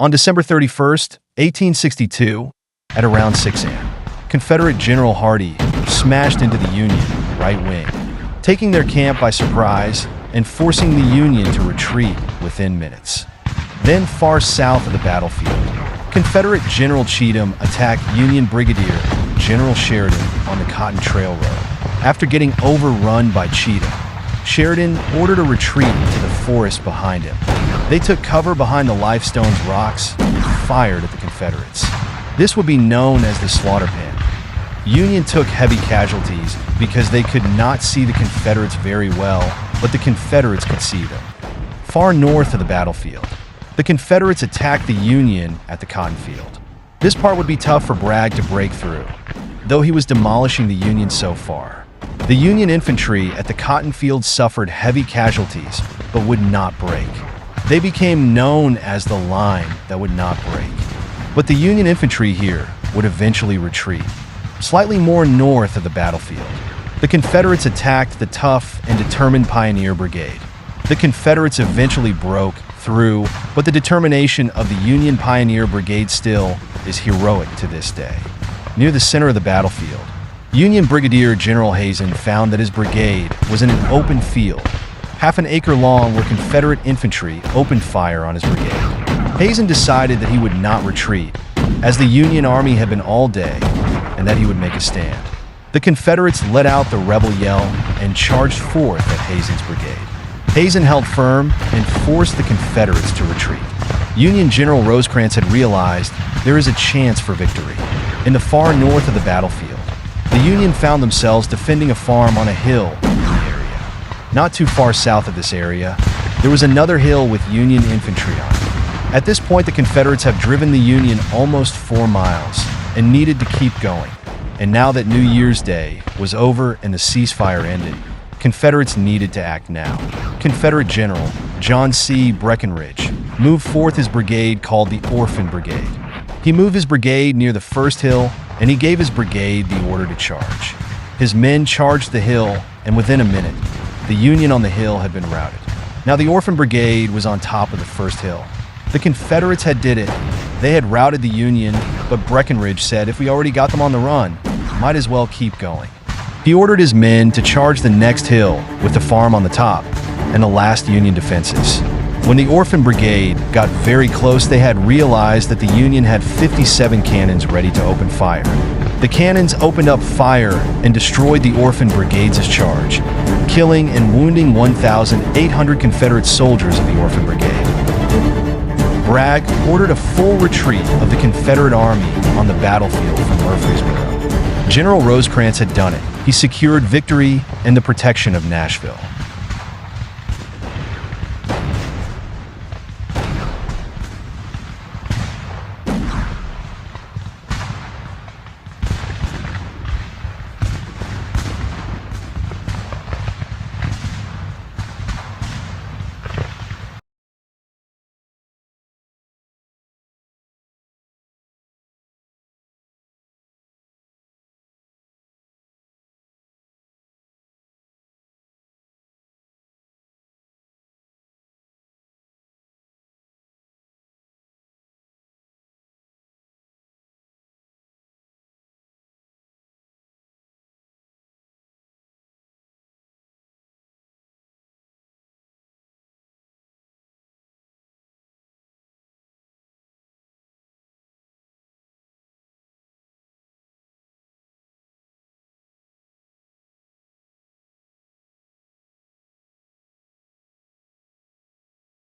On December 31st, 1862, at around 6 a.m., Confederate General Hardee smashed into the Union right wing, taking their camp by surprise and forcing the Union to retreat within minutes. Then, far south of the battlefield, Confederate General Cheatham attacked Union Brigadier General Sheridan on the Cotton Trail Road. After getting overrun by Cheatham, Sheridan ordered a retreat to the forest behind him. They took cover behind the Lifestones rocks and fired at the Confederates. This would be known as the Slaughter Pen. Union took heavy casualties because they could not see the Confederates very well, but the Confederates could see them. Far north of the battlefield, the Confederates attacked the Union at the Cotton Field. This part would be tough for Bragg to break through, though he was demolishing the Union so far. The Union infantry at the Cotton Field suffered heavy casualties, but would not break. They became known as the line that would not break. But the Union infantry here would eventually retreat. Slightly more north of the battlefield, the Confederates attacked the tough and determined Pioneer Brigade. The Confederates eventually broke through, but the determination of the Union Pioneer Brigade still is heroic to this day. Near the center of the battlefield, Union Brigadier General Hazen found that his brigade was in an open field, half an acre long, where Confederate infantry opened fire on his brigade. Hazen decided that he would not retreat, as the Union Army had been all day, and that he would make a stand. The Confederates let out the rebel yell and charged forth at Hazen's brigade. Hazen held firm and forced the Confederates to retreat. Union General Rosecrans had realized there is a chance for victory. In the far north of the battlefield, the Union found themselves defending a farm on a hill in the area. Not too far south of this area, there was another hill with Union infantry on it. At this point, the Confederates have driven the Union almost 4 miles and needed to keep going. And now that New Year's Day was over and the ceasefire ended, Confederates needed to act now. Confederate General John C. Breckinridge moved forth his brigade called the Orphan Brigade. He moved his brigade near the first hill, and he gave his brigade the order to charge. His men charged the hill, and within a minute, the Union on the hill had been routed. Now the Orphan Brigade was on top of the first hill. The Confederates had did it. They had routed the Union, but Breckinridge said if we already got them on the run, might as well keep going. He ordered his men to charge the next hill with the farm on the top and the last Union defenses. When the Orphan Brigade got very close, they had realized that the Union had 57 cannons ready to open fire. The cannons opened up fire and destroyed the Orphan Brigade's charge, killing and wounding 1,800 Confederate soldiers of the Orphan Brigade. Bragg ordered a full retreat of the Confederate Army on the battlefield from Murfreesboro. General Rosecrans had done it. He secured victory and the protection of Nashville.